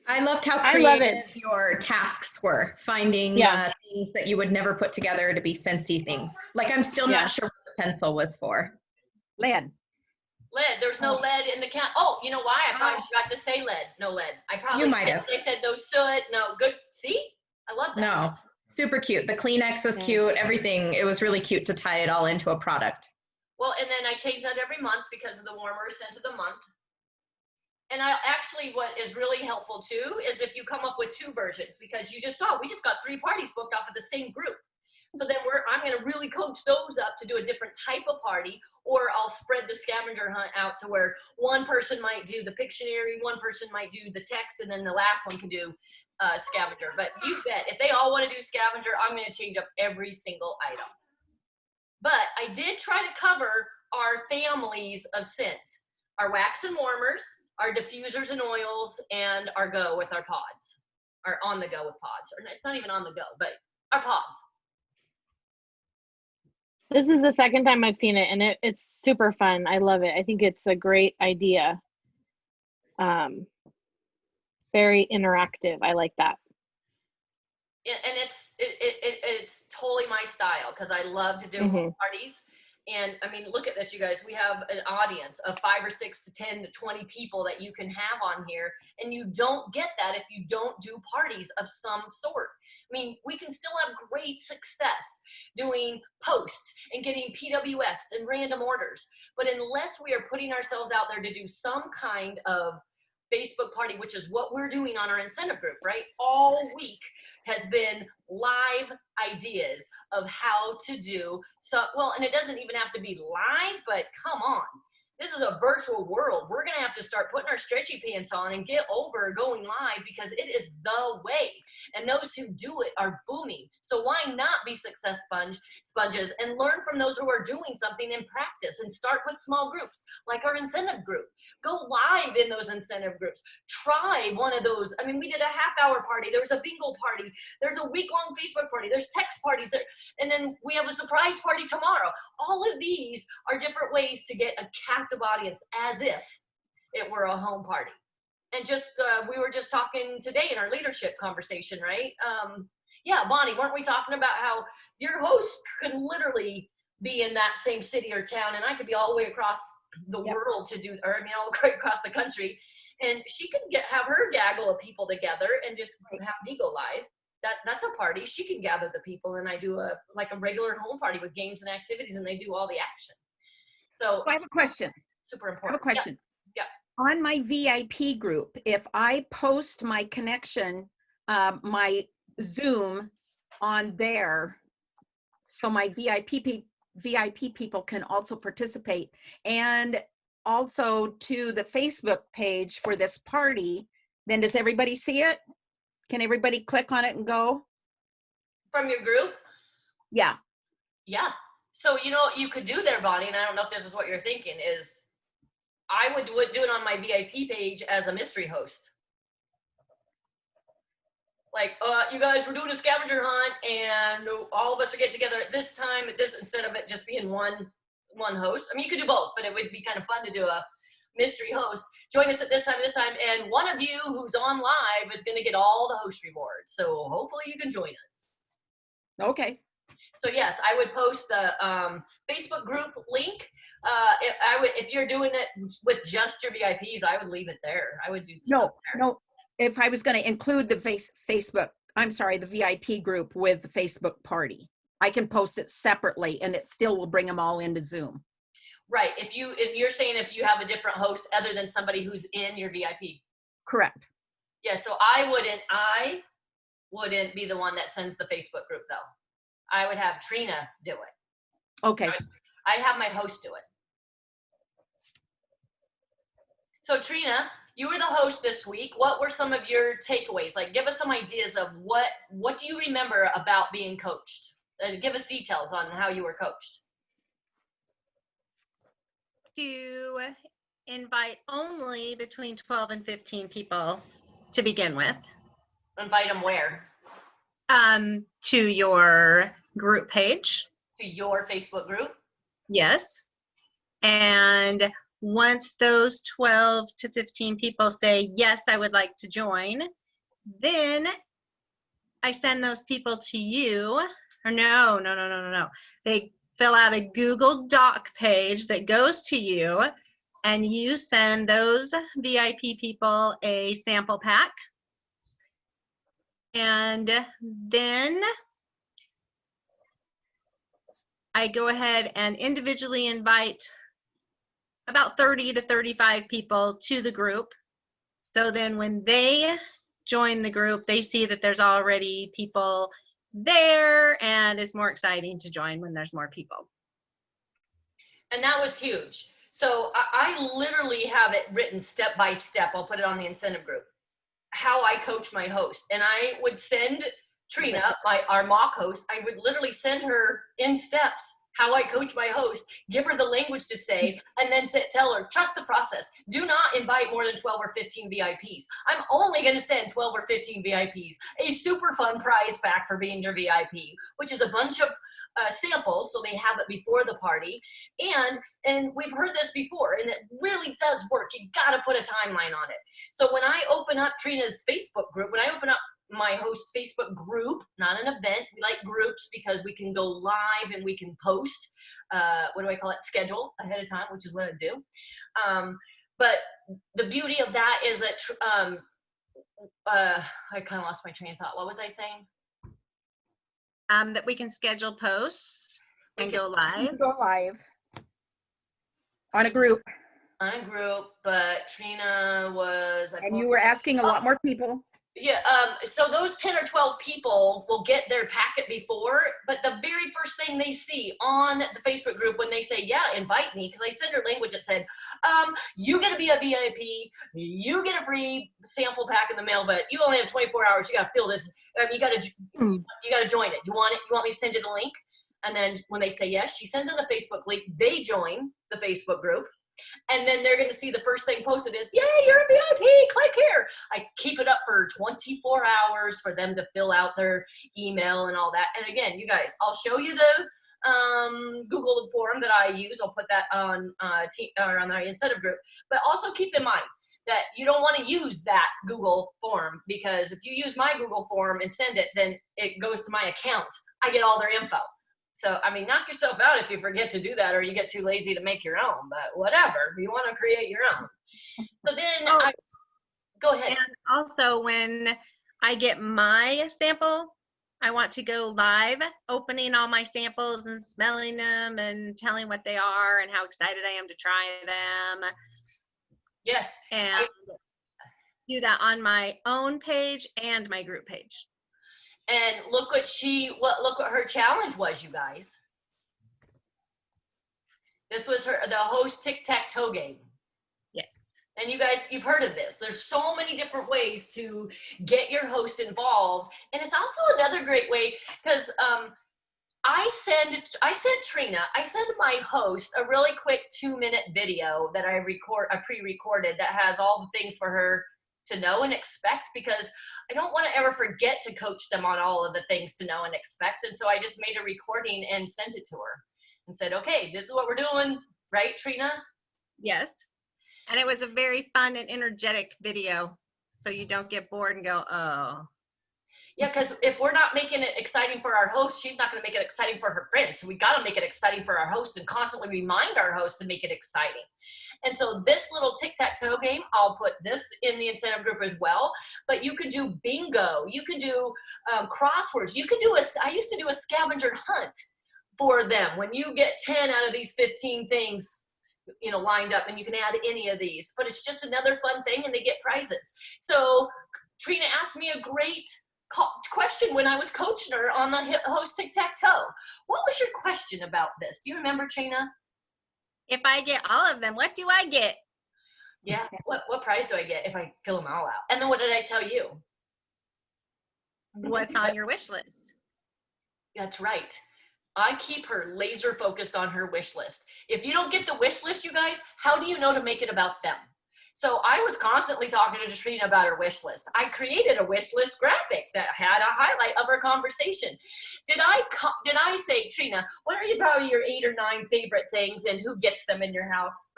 I loved how I love creative your tasks were, finding things that you would never put together to be Scentsy things. Like I'm still not sure what the pencil was for. Lead. Lead. There's no lead in the can. Oh, you know why? I probably forgot to say lead. No lead. I probably You might have. They said no soot. No good. See? I love that. No, super cute. The Kleenex was cute. Everything. It was really cute to tie it all into a product. Well, and then I change that every month because of the warmer scent of the month. And I actually, what is really helpful too, is if you come up with 2 versions, because you just saw, we just got 3 parties booked off of the same group. So then I'm going to really coach those up to do a different type of party, or I'll spread the scavenger hunt out to where one person might do the Pictionary, one person might do the text, and then the last one can do scavenger. But you bet, if they all want to do scavenger, I'm going to change up every single item. But I did try to cover our families of scents, our wax and warmers, our diffusers and oils, and our go with our pods, or on the go with pods. Or it's not even on the go, but our pods. This is the second time I've seen it, and it's super fun. I love it. I think it's a great idea. Very interactive. I like that. And it's totally my style because I love to do parties. And I mean, look at this, you guys. We have an audience of 5 or 6 to 10 to 20 people that you can have on here. And you don't get that if you don't do parties of some sort. I mean, we can still have great success doing posts and getting PWS and random orders. But unless we are putting ourselves out there to do some kind of Facebook party, which is what we're doing on our incentive group, right? All week has been live ideas of how to do so. Well, and it doesn't even have to be live, but come on. This is a virtual world. We're going to have to start putting our stretchy pants on and get over going live because it is the way. And those who do it are booming. So why not be success sponges and learn from those who are doing something and practice and start with small groups like our incentive group. Go live in those incentive groups. Try one of those. I mean, we did a half-hour party. There was a bingo party. There's a week-long Facebook party. There's text parties there. And then we have a surprise party tomorrow. All of these are different ways to get a captive audience as if it were a home party. And just we were just talking today in our leadership conversation, right? Yeah, Bonnie, weren't we talking about how your host could literally be in that same city or town, and I could be all the way across the world to do, or I mean, all the way across the country, and she could have her gaggle of people together and just have me go live. That's a party. She can gather the people, and I do a regular home party with games and activities, and they do all the action. So I have a question. Super important. I have a question. Yeah. On my VIP group, if I post my connection, my Zoom on there, so my VIP people can also participate, and also to the Facebook page for this party, then does everybody see it? Can everybody click on it and go? From your group? Yeah. Yeah. So, you know what you could do there, Bonnie, and I don't know if this is what you're thinking, is I would do it on my VIP page as a mystery host. Like, you guys, we're doing a scavenger hunt, and all of us are getting together at this time, instead of it just being one host. I mean, you could do both, but it would be kind of fun to do a mystery host. Join us at this time, and one of you who's on live is going to get all the host rewards. So hopefully you can join us. Okay. So yes, I would post the Facebook group link. If you're doing it with just your VIPs, I would leave it there. I would do No. If I was going to include the the VIP group with the Facebook party, I can post it separately, and it still will bring them all into Zoom. Right. If you're saying if you have a different host other than somebody who's in your VIP. Correct. Yeah. So I wouldn't be the one that sends the Facebook group though. I would have Trina do it. Okay. I'd have my host do it. So Trina, you were the host this week. What were some of your takeaways? Like, give us some ideas of what do you remember about being coached? And give us details on how you were coached. To invite only between 12 and 15 people to begin with. Invite them where? To your group page. To your Facebook group? Yes. And once those 12 to 15 people say, yes, I would like to join, then I send those people to you. Or no. They fill out a Google Doc page that goes to you, and you send those VIP people a sample pack. And then I go ahead and individually invite about 30 to 35 people to the group. So then when they join the group, they see that there's already people there, and it's more exciting to join when there's more people. And that was huge. So I literally have it written step by step. I'll put it on the incentive group, how I coach my host. And I would send Trina, our mock host, I would literally send her in steps how I coach my host, give her the language to say, and then tell her, trust the process. Do not invite more than 12 or 15 VIPs. I'm only going to send 12 or 15 VIPs. A super fun prize pack for being your VIP, which is a bunch of samples, so they have it before the party. And we've heard this before, and it really does work. You got to put a timeline on it. So when I open up Trina's Facebook group, when I open up my host Facebook group, not an event. We like groups because we can go live and we can post, what do I call it? Schedule ahead of time, which is what I do. But the beauty of that is that, I kind of lost my train of thought. What was I saying? That we can schedule posts and go live. Go live on a group. On a group, but Trina was. And you were asking a lot more people. Yeah, so those 10 or 12 people will get their packet before, but the very first thing they see on the Facebook group when they say, yeah, invite me, because I sent her language that said, you get to be a VIP, you get a free sample pack in the mail, but you only have 24 hours, you gotta fill this, you gotta join it. You want it? You want me to send you the link? And then when they say yes, she sends them the Facebook link, they join the Facebook group. And then they're going to see the first thing posted is, yay, you're a VIP, click here. I keep it up for 24 hours for them to fill out their email and all that. And again, you guys, I'll show you the Google form that I use. I'll put that on on our incentive group. But also keep in mind that you don't want to use that Google form, because if you use my Google form and send it, then it goes to my account. I get all their info. So, I mean, knock yourself out if you forget to do that or you get too lazy to make your own, but whatever, you want to create your own. So then, go ahead. And also when I get my sample, I want to go live, opening all my samples and smelling them and telling what they are and how excited I am to try them. Yes. And do that on my own page and my group page. And look what her challenge was, you guys. This was the host tic-tac-toe game. Yes. And you guys, you've heard of this. There's so many different ways to get your host involved. And it's also another great way, because I sent my host a really quick 2-minute video that I pre-recorded that has all the things for her to know and expect, because I don't want to ever forget to coach them on all of the things to know and expect. And so I just made a recording and sent it to her and said, okay, this is what we're doing. Right, Trina? Yes. And it was a very fun and energetic video. So you don't get bored and go, oh. Yeah, because if we're not making it exciting for our host, she's not going to make it exciting for her friends. So we got to make it exciting for our host and constantly remind our host to make it exciting. And so this little tic-tac-toe game, I'll put this in the incentive group as well. But you could do bingo. You could do crosswords. You could do I used to do a scavenger hunt for them. When you get 10 out of these 15 things, you know, lined up, and you can add any of these. But it's just another fun thing, and they get prizes. So Trina asked me a great question when I was coaching her on the host tic-tac-toe. What was your question about this? Do you remember, Trina? If I get all of them, what do I get? Yeah, what prize do I get if I fill them all out? And then what did I tell you? What's on your wish list? That's right. I keep her laser focused on her wish list. If you don't get the wish list, you guys, how do you know to make it about them? So I was constantly talking to Trina about her wish list. I created a wish list graphic that had a highlight of her conversation. Did I say, Trina, what are probably your 8 or 9 favorite things and who gets them in your house?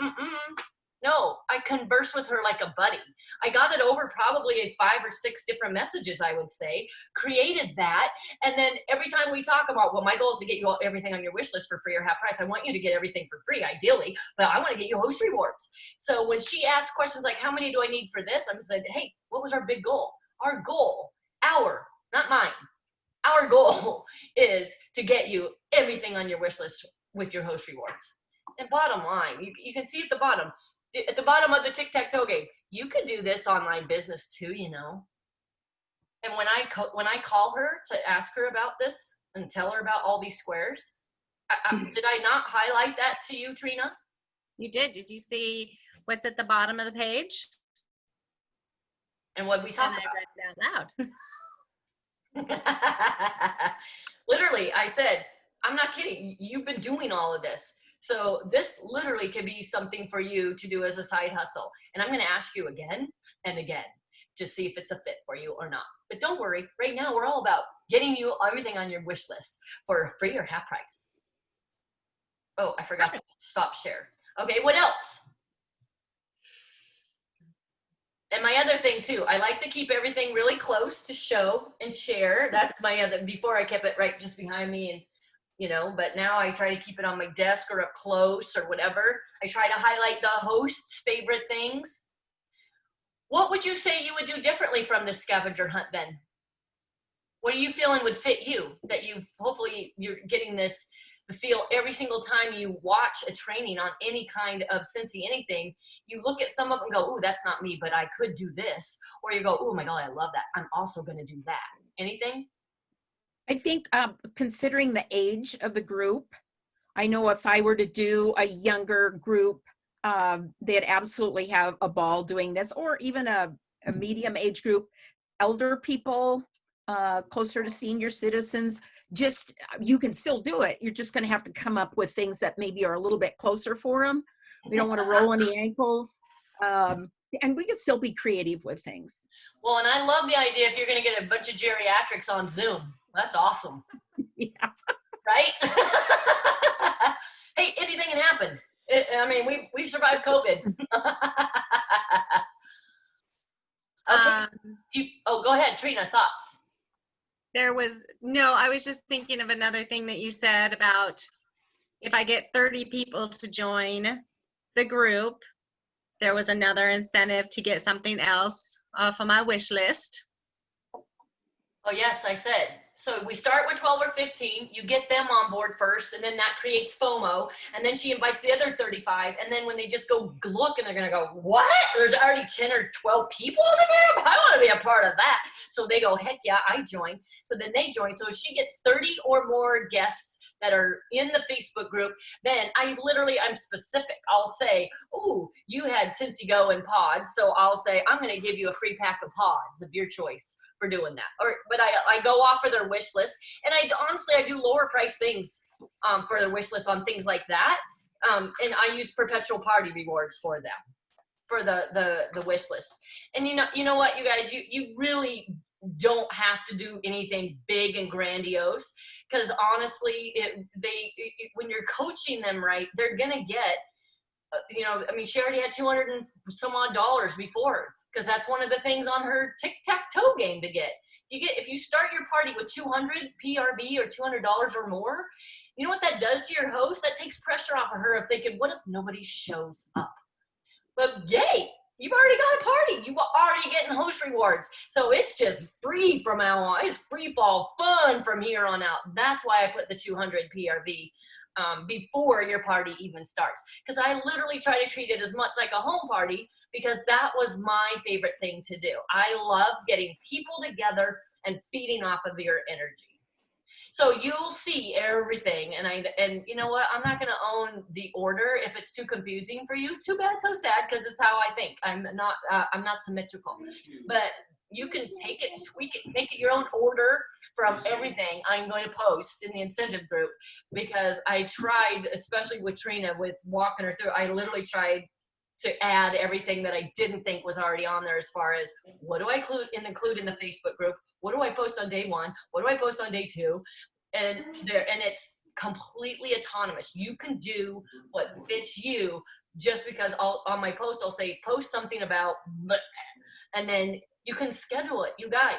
No, I conversed with her like a buddy. I got it over probably 5 or 6 different messages, I would say, created that. And then every time we talk about, well, my goal is to get you everything on your wish list for free or half price. I want you to get everything for free, ideally, but I want to get you host rewards. So when she asked questions like, how many do I need for this? I said, hey, what was our big goal? Our goal, not mine, our goal is to get you everything on your wish list with your host rewards. And bottom line, you can see at the bottom of the tic-tac-toe game, you could do this online business too, you know. And when I call her to ask her about this and tell her about all these squares, did I not highlight that to you, Trina? You did. Did you see what's at the bottom of the page? And what we talked about? I read it out loud. Literally, I said, I'm not kidding. You've been doing all of this. So this literally could be something for you to do as a side hustle. And I'm going to ask you again and again to see if it's a fit for you or not. But don't worry. Right now, we're all about getting you everything on your wish list for free or half price. Oh, I forgot to stop share. Okay, what else? And my other thing too, I like to keep everything really close to show and share. That's my other, before I kept it right just behind me, and you know, but now I try to keep it on my desk or up close or whatever. I try to highlight the host's favorite things. What would you say you would do differently from this scavenger hunt then? What are you feeling would fit you, that hopefully you're getting this feel every single time you watch a training on any kind of Scentsy anything, you look at some of them and go, ooh, that's not me, but I could do this. Or you go, oh my God, I love that. I'm also going to do that. Anything? I think considering the age of the group, I know if I were to do a younger group, they'd absolutely have a ball doing this, or even a medium age group, elder people, closer to senior citizens, just, you can still do it. You're just going to have to come up with things that maybe are a little bit closer for them. We don't want to roll any ankles. And we can still be creative with things. Well, and I love the idea if you're going to get a bunch of geriatrics on Zoom. That's awesome. Yeah. Right? Hey, anything can happen. I mean, we've survived COVID. Okay. Go ahead, Trina, thoughts? I was just thinking of another thing that you said about if I get 30 people to join the group, there was another incentive to get something else off of my wish list. Oh, yes, I said. So we start with 12 or 15, you get them on board first, and then that creates FOMO, and then she invites the other 35, and then when they just go look and they're gonna go, what? There's already 10 or 12 people in the group? I wanna be a part of that. So they go, heck yeah, I join. So then they join. So if she gets 30 or more guests that are in the Facebook group, then I'm specific. I'll say, ooh, you had Scentsy Go in pods, so I'll say, I'm gonna give you a free pack of pods of your choice for doing that. But I go off for their wish list, and I do lower price things for their wish list on things like that, and I use perpetual party rewards for them for the wish list. And you know what, you guys, you really don't have to do anything big and grandiose, because honestly, when you're coaching them right, they're gonna get, she already had 200 and some odd dollars before, because that's one of the things on her tic-tac-toe game to get. If you start your party with 200 PRV or $200 or more, you know what that does to your host? That takes pressure off of her of thinking, what if nobody shows up? But yay, you've already got a party. You're already getting host rewards. So it's just free from now on. It's free fall fun from here on out. That's why I put the 200 PRV before your party even starts, because I literally try to treat it as much like a home party, because that was my favorite thing to do. I love getting people together and feeding off of your energy. So you'll see everything, and you know what, I'm not going to own the order. If it's too confusing for you, too bad, so sad, because it's how I think. I'm not symmetrical, but you can take it and tweak it, make it your own order from everything I'm going to post in the incentive group, because I tried, especially with Trina, with walking her through, I literally tried to add everything that I didn't think was already on there, as far as what do I include in the Facebook group? What do I post on day 1? What do I post on day 2? And it's completely autonomous. You can do what fits you, just because on my post, I'll say, post something about, and then you can schedule it. You guys,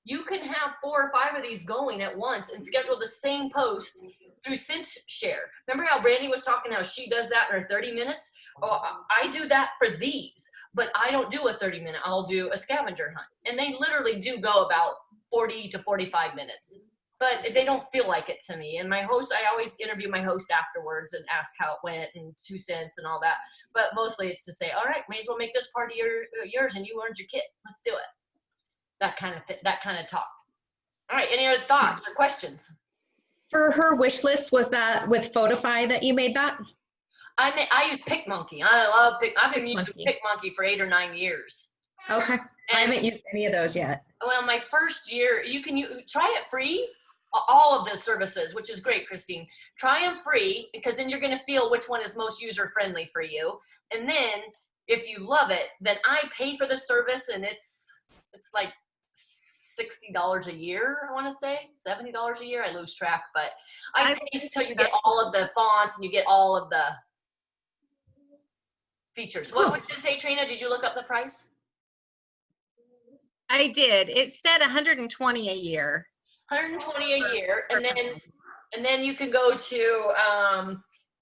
you can have 4 or 5 of these going at once and schedule the same post through ScentShare. Remember how Brandy was talking, how she does that in her 30 minutes? Oh, I do that for these, but I don't do a 30-minute. I'll do a scavenger hunt. And they literally do go about 40 to 45 minutes. But they don't feel like it to me. And my host, I always interview my host afterwards and ask how it went and 2 cents and all that. But mostly it's to say, all right, may as well make this party yours, and you earned your kit. Let's do it. That kind of talk. All right, any other thoughts or questions? For her wish list, was that with Photify that you made that? I use PicMonkey. I love I've been using PicMonkey for 8 or 9 years. Okay. I haven't used any of those yet. Well, my first year, you can try it free. All of the services, which is great, Christine. Try them free, because then you're going to feel which one is most user-friendly for you. And then if you love it, then I pay for the service, and it's like $60 a year, I want to say, $70 a year. I lose track, but I pay until you get all of the fonts and you get all of the features. What would you say, Trina? Did you look up the price? I did. It said $120 a year. $120 a year, and then you can go to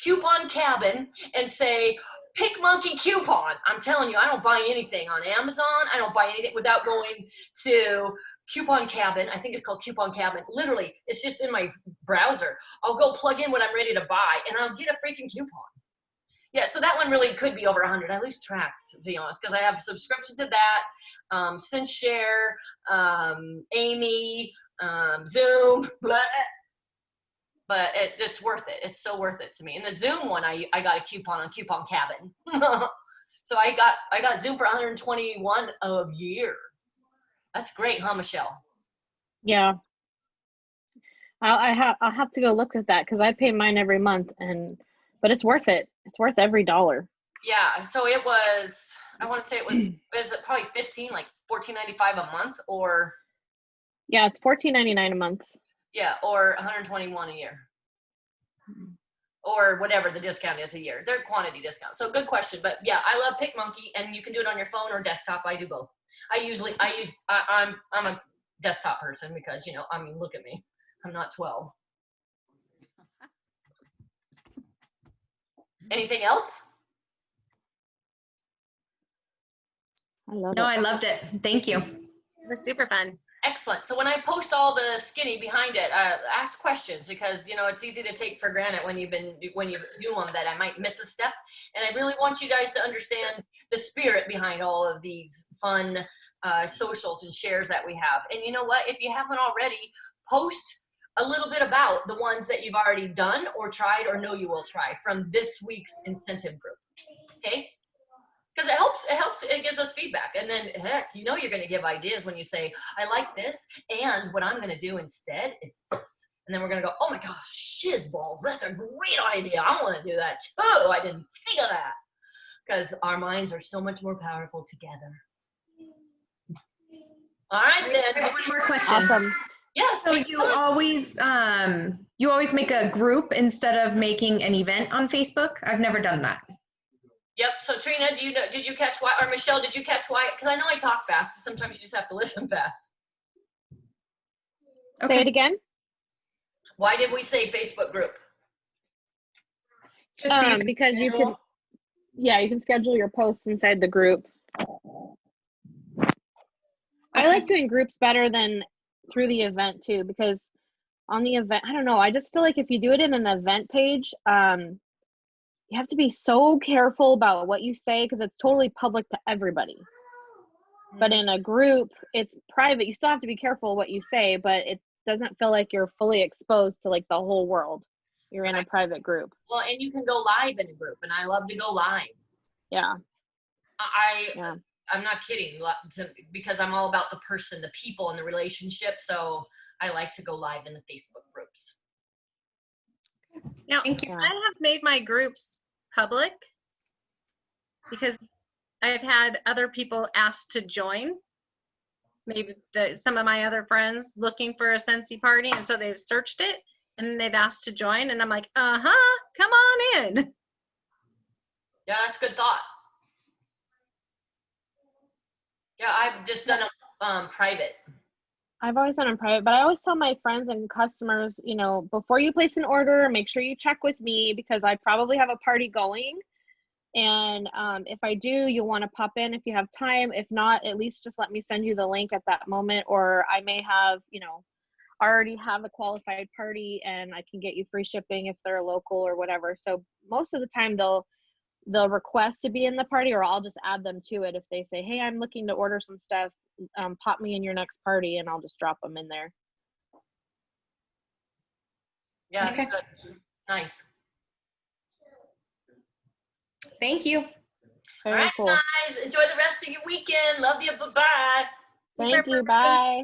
Coupon Cabin and say, PicMonkey coupon. I'm telling you, I don't buy anything on Amazon. I don't buy anything without going to Coupon Cabin. I think it's called Coupon Cabin. Literally, it's just in my browser. I'll go plug in what I'm ready to buy, and I'll get a freaking coupon. Yeah, so that one really could be over 100. I lose track, to be honest, because I have a subscription to that, SenseShare, Amy, Zoom, blah. But it's worth it. It's so worth it to me. And the Zoom one, I got a coupon on Coupon Cabin. So I got Zoom for 121 a year. That's great, huh, Michelle? Yeah. I'll have to go look at that because I pay mine every month, but it's worth it. It's worth every dollar. Yeah. So it was. I want to say it was probably 15, like $14.95 a month, or. Yeah, it's $14.99 a month. Yeah, or 121 a year. Or whatever the discount is a year. They're quantity discounts. So good question. But yeah, I love PicMonkey, and you can do it on your phone or desktop. I do both. I'm a desktop person because, you know, I mean, look at me. I'm not 12. Anything else? I love No, it. I loved it. Thank you. It was super fun. Excellent. So when I post all the skinny behind it, ask questions, because, you know, it's easy to take for granted when you do them that I might miss a step. And I really want you guys to understand the spirit behind all of these fun socials and shares that we have. And you know what? If you haven't already, post a little bit about the ones that you've already done or tried or know you will try from this week's incentive group. Okay? Because it gives us feedback. And then, heck, you know you're going to give ideas when you say, I like this, and what I'm going to do instead is this. And then we're going to go, oh my gosh, shiz balls, that's a great idea. I want to do that too. I didn't think of that. Because our minds are so much more powerful together. All right, then. One more question. Awesome. Yes. So you always make a group instead of making an event on Facebook? I've never done that. Yep. So Trina, did you catch Wyatt, or Michelle, did you catch Wyatt? Because I know I talk fast. So sometimes you just have to listen fast. Okay. Say it again. Why did we say Facebook group? Just so Because you can schedule your posts inside the group. I like doing groups better than through the event too, because on the event, I don't know, I just feel like if you do it in an event page, you have to be so careful about what you say because it's totally public to everybody. But in a group, it's private. You still have to be careful what you say, but it doesn't feel like you're fully exposed to like the whole world. You're in a private group. Well, and you can go live in a group, and I love to go live. Yeah. I'm not kidding, because I'm all about the person, the people, and the relationship. So I like to go live in the Facebook groups. Now, Thank you. I have made my groups public because I've had other people ask to join. Maybe some of my other friends looking for a Scentsy party, and so they've searched it and they've asked to join, and I'm like, come on in. Yeah, that's a good thought. Yeah, I've just done them private. I've always done them private, but I always tell my friends and customers, you know, before you place an order, make sure you check with me because I probably have a party going. And if I do, you'll want to pop in if you have time. If not, at least just let me send you the link at that moment, or I may have, you know, already have a qualified party and I can get you free shipping if they're local or whatever. So most of the time they'll request to be in the party, or I'll just add them to it if they say, hey, I'm looking to order some stuff, pop me in your next party, and I'll just drop them in there. Yeah, Okay. that's good. Nice. Thank you. All right, guys, enjoy the rest of your weekend. Love you. Bye-bye. Thank you. Bye.